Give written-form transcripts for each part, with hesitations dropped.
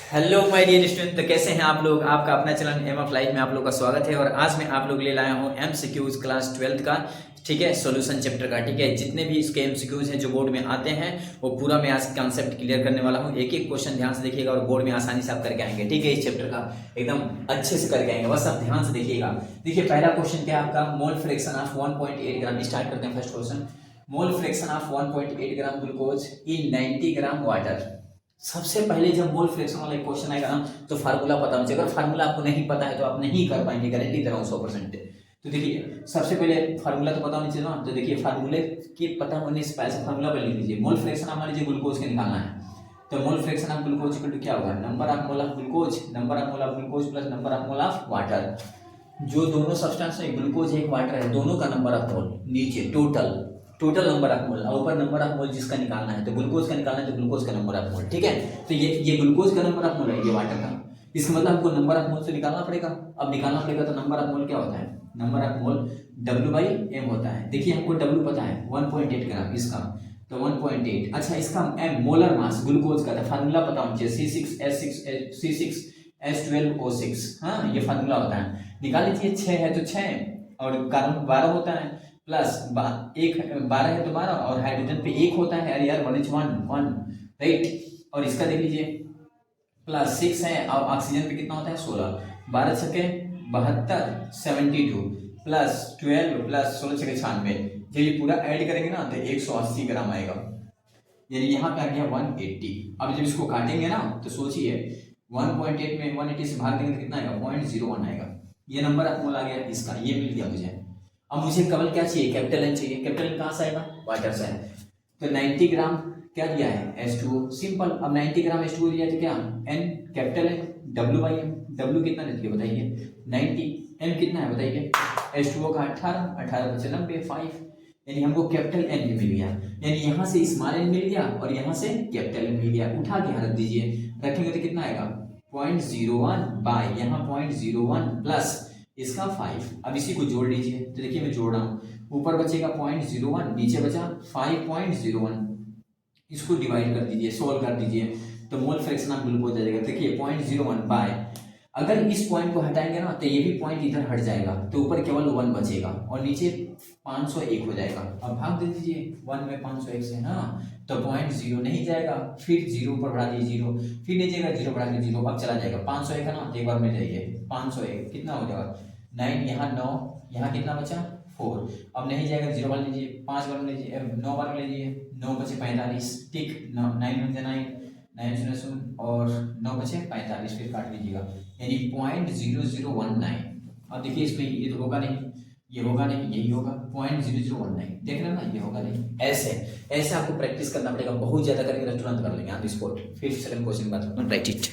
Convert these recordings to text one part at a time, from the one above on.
Hello my dear student, तो कैसे हैं आप लोग। आपका अपना चैनल एम ऑफ लाइफ में आप लोग का स्वागत है। और आज मैं आप लोग ले लाया हूं एमसीक्यूज क्लास 12th का, ठीक है, सॉल्यूशन चैप्टर का। ठीक है, जितने भी इसके एमसीक्यूज हैं जो बोर्ड में आते हैं वो पूरा मैं आज कॉन्सेप्ट क्लियर करने वाला हूं। एक एक क्वेश्चन ध्यान से देखिएगा और बोर्ड में आसानी से आप करके आएंगे। ठीक है, इस चैप्टर का एकदम अच्छे से करके आएंगे, बस आप ध्यान से देखिएगा। देखिए पहला क्वेश्चन क्या है आपका, मोल फ्रैक्शन ऑफ 1.8 ग्राम। स्टार्ट करते हैं first question. Mole fraction of 1.8 gram glucose in 90 gram water. सबसे पहले जब मोल फ्रैक्शन वाला क्वेश्चन आएगा ना तो फार्मूला पता होना चाहिए। अगर फार्मूला आपको नहीं पता है तो आप नहीं कर पाएंगे, गारंटी दे रहा हूँ 100%। तो देखिए सबसे पहले फार्मूला तो पता होना चाहिए ना। तो देखिए फार्मूले के पता होने से पहले फार्मूला पर लिख लीजिए। मोल फ्रैक्शन हमारे जो ग्लूकोज का निकालना है, तो mole fraction of glucose equal to क्या होगा, number of mole of glucose, number of mole of glucose plus number of mole of water. जो दोनों सब्सटेंस है, ग्लूकोज एक वाटर है, दोनों का नंबर ऑफ मोल नीचे टोटल नंबर ऑफ मोल और ऊपर नंबर ऑफ मोल जिसका निकालना है। तो ग्लूकोज का निकालना है तो ग्लूकोज का नंबर ऑफ मोल। ठीक है, तो ये ग्लूकोज का नंबर ऑफ मोल है, ये वाटर का। इसका मतलब हमको नंबर ऑफ मोल से निकालना पड़ेगा। अब निकालना पड़ेगा तो नंबर ऑफ मोल क्या होता है, नंबर ऑफ मोल W/M होता है। देखिए हमको W पता है 1.8 ग्राम इसका, तो 1.8। अच्छा इसका M मोलर मास ग्लूकोज का, फार्मूला पता होना चाहिए C6H12O6। हाँ ये फार्मूला होता है, निकाल लीजिए। 6 है तो 6 और कार्बन 12 होता है, प्लस एक 12 है तो 12 और हाइड्रोजन पे 1 होता है। अरे यार 1 राइट। और इसका देख लीजिए प्लस 6 है और ऑक्सीजन पे कितना होता है 16। 12 छके 72 72 प्लस 12 प्लस 16 छके 96। जब ये पूरा ऐड करेंगे ना तो 180 ग्राम आएगा, यानी यहाँ पे आ गया 180। अब जब इसको काटेंगे ना तो सोचिए 1.8 में 180 से भाग देंगे तो कितना आएगा, 0.01 आएगा। ये नंबर ऑफ मोल आ गया इसका, ये मिल गया मुझे। अब मुझे केवल क्या चाहिए, कैपिटल एन चाहिए। कैपिटल एन कहाँ से आएगा, वाटर से है। तो 90 ग्राम क्या दिया है, H2O, सिंपल। अब 90 ग्राम H2O दिया तो क्या, N कैपिटल है, W/M। W कितना देती है बताइए, 90। M कितना है बताइए, H2O का 18 बचे 90 5, यानी हमको कैपिटल N भी मिल गया। यानी यहाँ से स्मॉल n मिल गया और यहाँ से कैपिटल N मिल गया। उठा के यहाँ रख दीजिए, रखेंगे तो कितना आएगा 0.01 बाय यहाँ 0.01 प्लस इसका 5। अब इसी को जोड़ लीजिए, तो देखिए मैं जोड़ रहा हूँ। ऊपर बचेगा 0.01, नीचे बचा 5.01। इसको डिवाइड कर दीजिए, सोल्व कर दीजिए तो मोल फ्रैक्शन ऑफ ग्लूकोज आ जाएगा। देखिए 0.01 बाय, अगर इस पॉइंट को हटाएंगे ना तो ये भी पॉइंट इधर हट जाएगा, तो ऊपर केवल 1 बचेगा और नीचे 501 हो जाएगा। अब भाग दे दीजिए 1 में 501 से ना, तो 0.0 नहीं जाएगा, फिर 0 ऊपर बढ़ा दीजिए 0, फिर नहीं जाएगा 0 बढ़ा के 0, अब चला जाएगा 501 है ना। एक बार में जाइए 501 कितना हो जाएगा 9, यहाँ 9, यहाँ कितना बचा 4। अब नहीं जाएगा 0 बार लीजिए, 5 बार लीजिए, 9 बार लीजिए, 9 बचे 45, ठीक 9 9 9 और 9 बचे 45, फिर काट लीजिएगा यानी 0.0019। अब देखिए इसमें ये तो होगा नहीं, ये होगा नहीं, यही होगा 0.0019। देख रहे हैं ना, ये होगा नहीं। ऐसे आपको प्रैक्टिस करना पड़ेगा, बहुत ज्यादा करेंगे तुरंत कर लेंगे ऑन द स्पॉट। फिर सेकंड क्वेश्चन की बात राइट इट।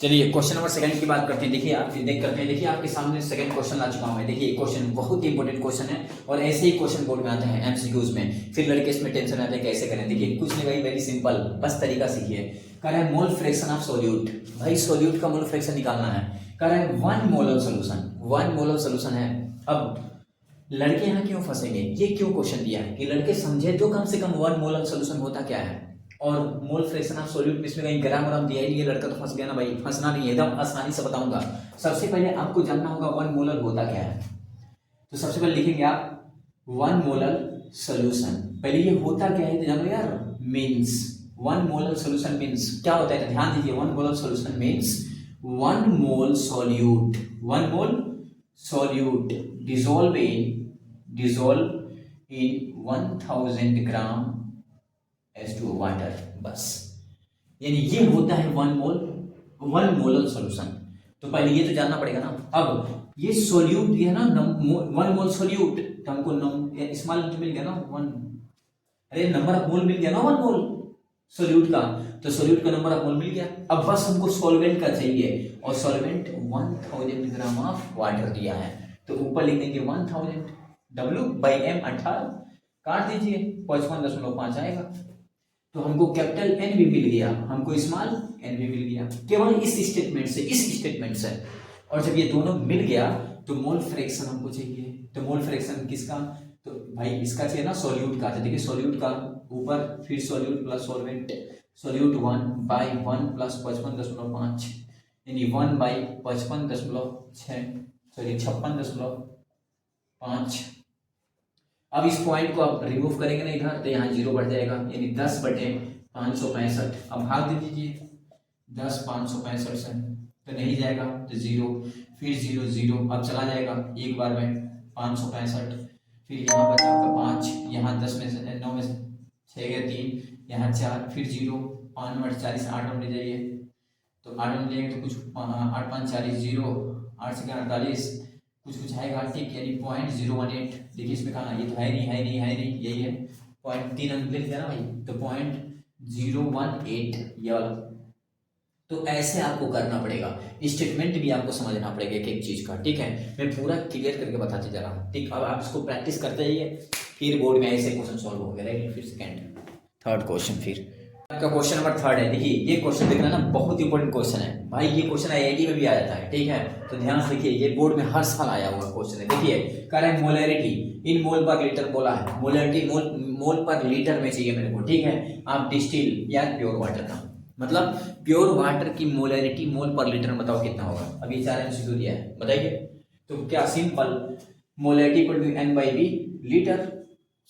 चलिए क्वेश्चन नंबर सेकंड की बात करते हैं। देखिए आप देख करते हैं, देखिए आपके सामने सेकंड क्वेश्चन आ चुका है। देखिए क्वेश्चन बहुत ही इंपॉर्टेंट क्वेश्चन है और ऐसे ही क्वेश्चन बोर्ड में आते हैं एमसीक्यूज में। फिर लड़के इसमें टेंशन आते हैं कैसे करें। देखिए कुछ नहीं भाई, वेरी सिंपल, बस तरीका सीखिए। कह रहा है मोल फ्रैक्शन ऑफ सोल्यूट, भाई सोल्यूट का मोल फ्रैक्शन निकालना है। कह रहा है 1 मोलर सोल्यूशन है। अब लड़के यहाँ क्यों फंसेंगे, ये क्यों क्वेश्चन दिया है कि लड़के समझे तो कम से कम 1 मोलर सोल्यूशन होता क्या है। और मोल फ्रैक्शन ऑफ सोल्यूट में इसमें कहीं ग्राम व्राम दिया ही नहीं है, लड़का तो फंस गया ना भाई। फंसना नहीं है, एकदम आसानी से बताऊंगा। सबसे पहले आपको जानना होगा 1 मोलर होता क्या है। तो सबसे पहले लिखेंगे आप 1 मोलर सोल्यूशन। पहले ये होता क्या है तो जानो यार, मीन्स 1 मोलर सोल्यूशन मीन्स क्या होता है, तो ध्यान दीजिए। 1 molar solution means 1 mole solute, 1 mole solute dissolve in 1000 gram H2O water, बस। यानी ये होता है 1 मोलर सॉल्यूशन। तो पहले ये तो जानना पड़ेगा ना। अब ये सोल्यूट ये है ना 1 मोल सोल्यूट, तो हमको स्मॉल इंटू मिल गया ना 1, अरे नंबर ऑफ मोल मिल गया ना 1 मोल सोल्यूट का, तो सोल्यूट का नंबर ऑफ मोल मिल गया। अब बस हमको सॉल्वेंट का चाहिए और सॉल्वेंट 1000 ग्राम ऑफ वाटर दिया है, तो ऊपर लिख देंगे 1000 W/M 18, काट दीजिए 55.5 आएगा। तो हमको कैपिटल N भी मिल गया, हमको स्मॉल n भी मिल गया, केवल इस स्टेटमेंट से। और जब ये दोनों मिल गया तो मोल फ्रैक्शन हमको चाहिए। तो मोल फ्रैक्शन किसका, तो भाई इसका चाहिए ना सोल्यूट का। तो देखिए सोल्यूट का ऊपर फिर सोल्यूट प्लस सॉल्वेंट, सोल्यूट 1/1 + 55.5 यानी 1/55.6 सॉरी 56.5। अब इस पॉइंट को आप रिमूव करेंगे ना इधर तो यहाँ 0 बढ़ जाएगा यानी 10/565। अब भाग दे दीजिए 10/565 से तो नहीं जाएगा तो 0, फिर 0 0 अब चला जाएगा एक बार में 565, फिर यहाँ बचा आपका 5, यहाँ 10 में से 9 में से 6 गया 3, यहाँ 4, फिर 0, 5 में 40 8 में ले जाइए तो 8 में ले जाएंगे तो कुछ 8 5 40 0, 8 से 48 कुछ आएगा ठीक यानी 0.018। देखिए इसमें कहा ये तो है नहीं यही है 0.3 अंक लिख दिया ना भाई तो 0.018 ये वाला। तो ऐसे आपको करना पड़ेगा, स्टेटमेंट भी आपको समझना पड़ेगा एक एक चीज का, ठीक है। मैं पूरा क्लियर करके बताते जा रहा हूँ, ठीक। अब आप इसको प्रैक्टिस करते जाइए, फिर बोर्ड में ऐसे क्वेश्चन सॉल्व हो गए, राइट। फिर सेकंड थर्ड क्वेश्चन, फिर आपका क्वेश्चन नंबर 3 है। देखिए ये क्वेश्चन देखना ना बहुत इंपॉर्टेंट क्वेश्चन है भाई, ये क्वेश्चन आईआईटी में भी आ जाता है, ठीक है। तो ध्यान से देखिए, ये बोर्ड में हर साल आया हुआ क्वेश्चन है। देखिए कह रहा है मोलैरिटी इन मोल पर लीटर बोला है, मोलैरिटी मोल पर लीटर में चाहिए मेरे को, ठीक है। आप डिस्टिल या प्योर वाटर का मतलब प्योर वाटर की मोलैरिटी मोल पर लीटर में बताओ कितना होगा। अभी 4 एमसीक्यू दिया है, बताइए। तो क्या simple, molarity equal to N/V litre,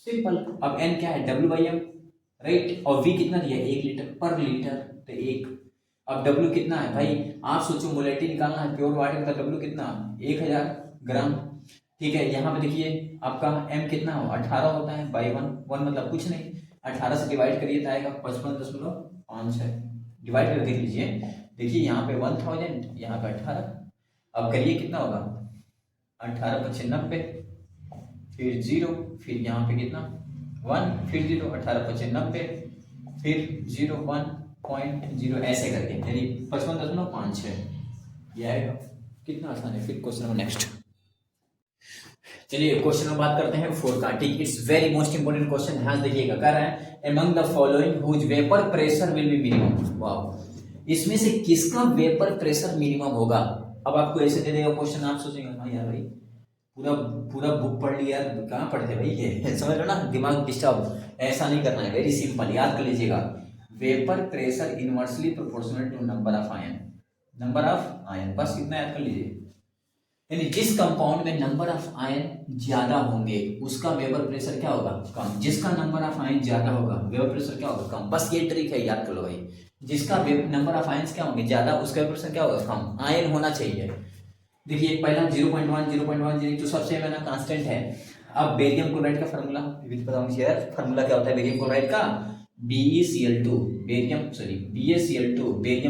simple. अब N क्या है, W/M, राइट। और V कितना दिया है, 1 लीटर पर लीटर तो 1। अब W कितना है भाई, आप सोचो मोलैरिटी निकालना है प्योर वाटर का, W कितना 1000 ग्राम, ठीक है। यहाँ पे देखिए आपका M कितना हो 18 होता है बाई 1 मतलब कुछ नहीं, 18 से डिवाइड करिए तो आएगा 55.5 है। डिवाइड कर देख लीजिए, देखिए यहाँ पे 1000, यहाँ पे 18। अब करिए कितना होगा 18/95, फिर 0, फिर यहाँ पे कितना 1, फिर 0, 18/95, फिर 0 1.0 ऐसे करके यानी 55.5 है ये आएगा। कितना आसान है। फिर क्वेश्चन नंबर नेक्स्ट, चलिए क्वेश्चन में बात करते हैं 4 का, ठीक। It's very most important question, ध्यान देखिएगा। कह रहा है among the following whose vapor pressure will be minimum। Wow, इसमें से किसका वेपर प्रेशर मिनिमम होगा। अब आपको ऐसे दे देगा क्वेश्चन, आप सोचेंगे हाँ यार भाई पूरा बुक पढ़ लिया, कहाँ पढ़ते भाई ये समझ लो ना, दिमाग डिस्टर्ब। ऐसा नहीं करना है, वेरी सिंपल, याद कर लीजिएगा। Vapour pressure inversely proportional to number of ion, बस इतना याद कर लीजिए। यानी जिस कंपाउंड में नंबर ऑफ आयन ज्यादा होंगे उसका वेपर प्रेशर क्या होगा, कम। जिसका नंबर ऑफ आयन ज्यादा होगा वेपर प्रेशर क्या होगा, कम। बस ये ट्रिक है, याद कर लो भाई। जिसका नंबर ऑफ आयन्स क्या होंगे ज्यादा, उसका वेपर प्रेशर क्या होगा, कम। आयन होना चाहिए। देखिए पहला 0.1 तो सबसे पहला कांस्टेंट है। अब बेरियम क्लोराइड का फार्मूला बताऊंगा शेयर, फार्मूला क्या होता है बेरियम क्लोराइड का, BeCl2 बेरियम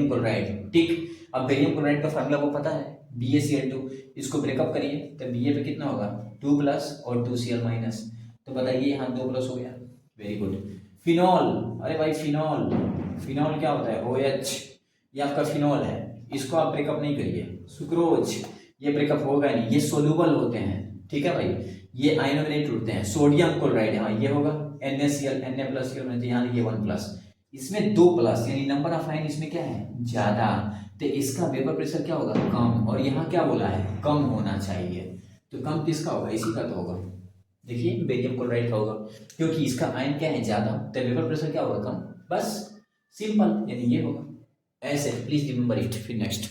क्लोराइड, ठीक। अब बेरियम क्लोराइड का फार्मूला वो पता है, BeCl2। इसको ब्रेकअप करिए तो Ba पे कितना होगा 2+ और 2Cl-, तो बताइए यहाँ 2+ हो गया, वेरी गुड। फिनॉल, अरे भाई फिनॉल क्या होता है, OH, ये आपका फिनॉल है, इसको आप ब्रेकअप नहीं करिए। सुक्रोज, ये ब्रेकअप होगा नहीं, ये सोल्यूबल होते हैं, ठीक है भाई, ये आयनों में नहीं टूटते हैं। सोडियम क्लोराइड, हाँ ये होगा NaCl, Na+Cl, यहाँ देखिए 1+, इसमें 2+, यानी नंबर ऑफ आयन इसमें क्या है ज्यादा, तो इसका वेपर प्रेशर क्या होगा, कम। और यहाँ क्या बोला है, कम होना चाहिए, तो कम किसका होगा, इसी का तो होगा। देखिए बेरियम क्लोराइड का होगा, क्योंकि इसका आयन क्या है ज्यादा, तो वेपर प्रेशर क्या होगा, कम। बस सिंपल, यानी ये होगा ऐसे, प्लीज रिमेंबर इट। फिर नेक्स्ट,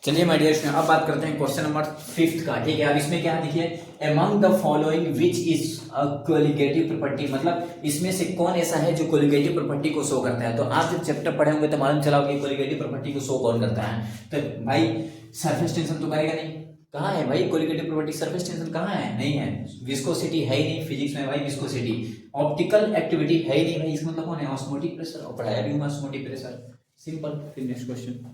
चलिए माय डियर स्टूडेंट, अब बात करते हैं क्वेश्चन नंबर 5 का, ठीक है। अब इसमें क्या देखिए, among the following which is a colligative property, मतलब इसमें से कौन ऐसा है जो कोलिगेटिव प्रॉपर्टी को शो करता है। तो आप जब चैप्टर पढ़े होंगे तो मालूम चला होगा कोलिगेटिव प्रॉपर्टी को शो कौन करता है। तो भाई सरफेस टेंशन तो करेगा नहीं, कहाँ है भाई कोलिगेटिव प्रॉपर्टी, सरफेस टेंशन कहाँ है, नहीं है। विस्कोसिटी है ही नहीं, फिजिक्स में भाई विस्कोसिटी। ऑप्टिकल एक्टिविटी है ही नहीं भाई, इसका मतलब कौन है, ऑस्मोटिक प्रेशर, और पढ़ाया भी हूँ ऑस्मोटिक प्रेशर, सिंपल। फिर नेक्स्ट क्वेश्चन,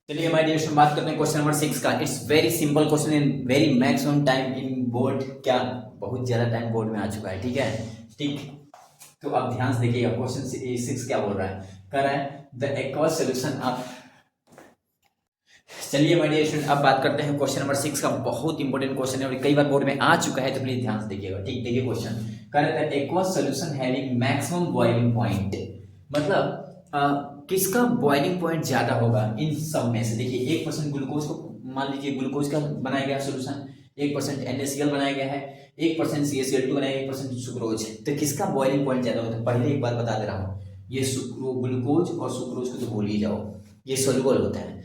चलिए माय डियर स्टूडेंट, बात करते हैं क्वेश्चन नंबर 6 का। It's very simple question in very maximum time in board, क्या बहुत ज्यादा टाइम बोर्ड में आ चुका है, ठीक है, ठीक। तो अब ध्यान से देखिएगा, क्वेश्चन 6 क्या बोल रहा है, कह रहा है द एक्वस सॉल्यूशन ऑफ। चलिए माय डियर स्टूडेंट, अब बात करते हैं क्वेश्चन नंबर 6 का। बहुत इंपॉर्टेंट क्वेश्चन है और कई बार बोर्ड में आ चुका है, तो प्लीज ध्यान से देखिएगा, ठीक। देखिए क्वेश्चन कह रहा है aqueous solution having maximum boiling point, मतलब किसका बॉइलिंग पॉइंट ज्यादा होगा इन सब में से। देखिए 1% ग्लूकोज को मान लीजिए, ग्लूकोज का बनाया गया सोल्यूशन, 1% NaCl बनाया गया है, 1% CaCl2 बनाया गया, 1% सुक्रोज। तो किसका बॉइलिंग पॉइंट ज्यादा होता है? पहले एक बार बता दे रहा हूँ, ये ग्लूकोज और सुक्रोज को तो भूल ही जाओ, ये सोल्यूबल होता है।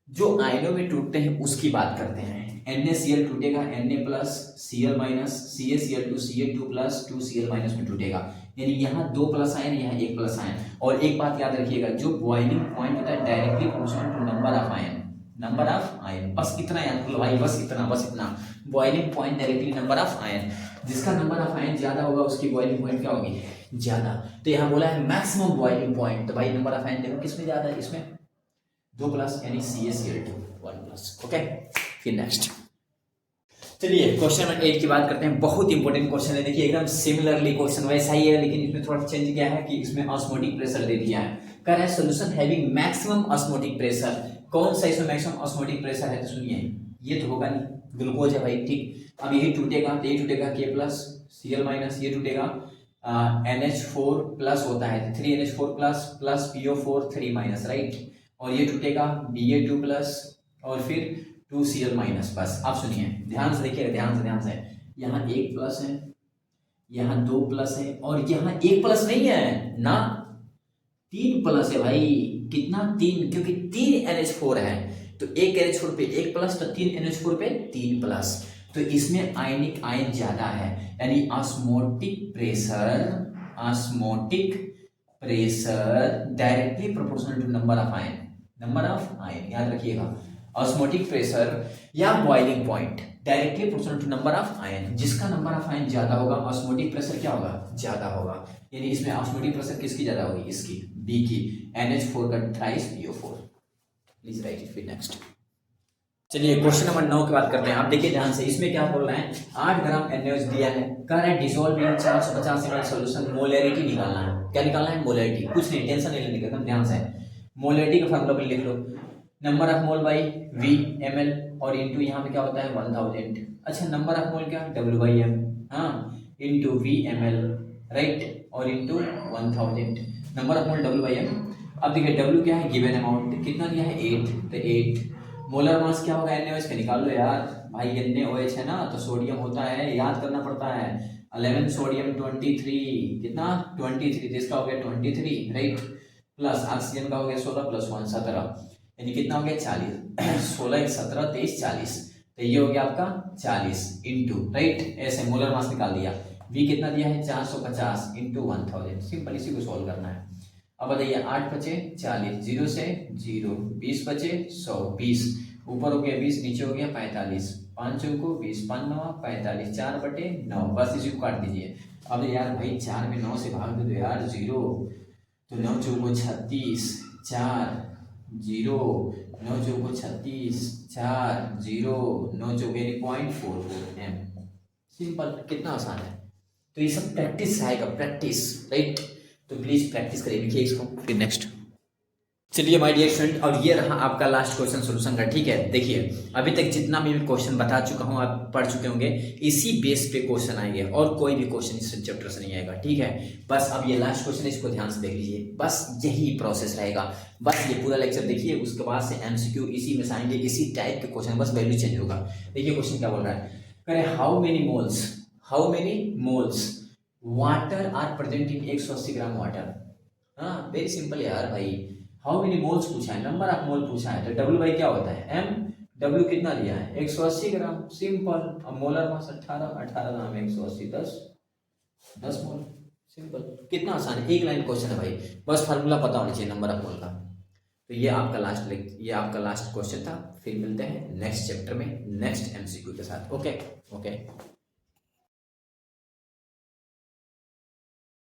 जो आयनों में टूटते हैं उसकी बात करते हैं। NaCl टूटेगा Na+Cl-, CaCl2 Ca2+2Cl- में टूटेगा, यानी यहाँ 2 प्लस आयन, यहाँ 1 प्लस आयन। और एक बात याद रखिएगा, जो बॉइलिंग पॉइंट होता है directly proportional to number of ion, number of ion. बस इतना याद करो भाई, बस इतना। Boiling point directly number of ion, जिसका नंबर ऑफ आयन ज्यादा होगा उसकी बॉइलिंग पॉइंट क्या होगी? ज्यादा। तो यहाँ बोला है मैक्सिमम बॉइलिंग पॉइंट, तो भाई नंबर ऑफ आयन देखो किसमें ज्यादा है, इसमें 2 प्लस यानी CaCl2 1 प्लस। ओके, फिर नेक्स्ट चलिए क्वेश्चन नंबर 8 की बात करते हैं। बहुत इंपॉर्टेंट क्वेश्चन है, देखिए एकदम सिमिलरली क्वेश्चन वैसा ही है, लेकिन इसमें थोड़ा चेंज किया है कि इसमें ऑस्मोटिक प्रेशर दे दिया है। कह रहा है solution having maximum osmotic pressure. कौन सा इसमें मैक्सिमम ऑस्मोटिक प्रेशर है? तो सुनिए, ये तो होगा नहीं, ग्लूकोज है भाई, ठीक। अब यही टूटेगा तो ये टूटेगा K+Cl-, ये टूटेगा NH4+ होता है 3NH4+ प्लस PO4 3-, राइट। और ये टूटेगा Ba2+ और फिर 2Cl-। बस आप सुनिए ध्यान से, देखिए ध्यान से, यहाँ 1 प्लस है, यहाँ 2 प्लस है, और यहाँ 1 प्लस नहीं है ना, 3 प्लस है भाई। कितना? 3, क्योंकि 3 NH4 है, तो 1 NH4 पे 1 प्लस, तो 3 NH4 पे 3 प्लस। तो इसमें आयनिक आयन ज्यादा है, यानी osmotic pressure directly proportional to number of ion, याद रखिएगा। ऑस्मोटिक प्रेशर या boiling point directly proportional to number of ion, जिसका नंबर ऑफ आयन ज्यादा होगा ऑस्मोटिक प्रेशर क्या होगा? ज्यादा होगा। यानी इसमें ऑस्मोटिक प्रेशर किसकी ज्यादा होगी? इसकी, बी की, NH4 का thrice PO4। Please right it. फिर नेक्स्ट चलिए क्वेश्चन नंबर 9 की बात करते हैं। आप देखिए ध्यान से, इसमें क्या बोल रहे हैं? 8 ग्राम NaOH दिया है, कह रहा है dissolve in 450 ml solution, molarity निकालना है। क्या निकालना है? मोलैरिटी। कुछ नहीं, टेंशन नहीं लेने का, एकदम ध्यान से। मोलैरिटी का फार्मूला भी लिख लो, number of mole by V/ml, और इंटू यहाँ पे क्या होता है 1000। अच्छा, नंबर ऑफ मोल क्या? W/m, हाँ, इंटू V/ml, राइट, और into 1000। Number of mole W/m। अब देखिए W क्या है? गिवन अमाउंट कितना दिया है? 8, तो 8। मोलर मास क्या होगा NaOH का? निकाल लो यार भाई, NaOH है ना, तो सोडियम होता है, याद करना पड़ता है। 11 सोडियम 23, कितना? 23, तो इसका हो गया 23, राइट, प्लस ऑक्सीजन का हो गया 16 + 1 17, यानी कितना हो गया? 40। 16 × 17 23 40, तो ये हो गया आपका 40 इंटू, राइट, ऐसे मोलर मास निकाल दिया। V कितना दिया है? 450 इंटू 1000। सिंपल, इसी को सॉल्व करना है। अब बताइए 8 बचे 40, 0 से 0, 20 बचे 100, 20 ऊपर हो गया 20, नीचे हो गया 45, 5 चौको 20, 5 9 45, 4/9, बस इसी को काट दीजिए। अब यार भाई 4 में 9 से भाग दे दो यार, 0, तो 9 चौको 36, 4 0, 9 चौको 36, 4 0, 9 चौके 0.44 m। सिंपल, कितना आसान है। तो ये सब प्रैक्टिस आएगा, प्रैक्टिस, राइट। तो प्लीज प्रैक्टिस करिए, लिखिए इसको। फिर नेक्स्ट चलिए माय डियर स्टूडेंट, और ये रहा आपका लास्ट क्वेश्चन सॉल्यूशन का, ठीक है। देखिए अभी तक जितना भी मैं क्वेश्चन बता चुका हूँ, आप पढ़ चुके होंगे, इसी बेस पे क्वेश्चन आएंगे, और कोई भी क्वेश्चन इस चैप्टर से नहीं आएगा, ठीक है। बस अब ये लास्ट क्वेश्चन है, इसको ध्यान से देख लीजिए, बस यही प्रोसेस रहेगा। बस ये पूरा लेक्चर देखिए, उसके बाद से MCQ इसी में से आएंगे, इसी टाइप के क्वेश्चन, बस वैल्यू चेंज होगा। देखिए क्वेश्चन क्या बोल रहा है, करें how many moles water are present in 180 gram water. हाँ, वेरी सिंपल यार भाई, हाउ मेनी मोल्स पूछा है, नंबर ऑफ मोल पूछा है, तो W क्या होता है? M। W कितना दिया है? 180 ग्राम, सिंपल। अब मोलर मास 18 ग्राम 180, 10 मोल, सिंपल। कितना आसान है, एक लाइन क्वेश्चन है भाई, बस फार्मूला पता होना चाहिए नंबर ऑफ मोल का। तो ये आपका लास्ट क्वेश्चन था। फिर मिलते हैं नेक्स्ट चैप्टर में नेक्स्ट MCQ के साथ। ओके।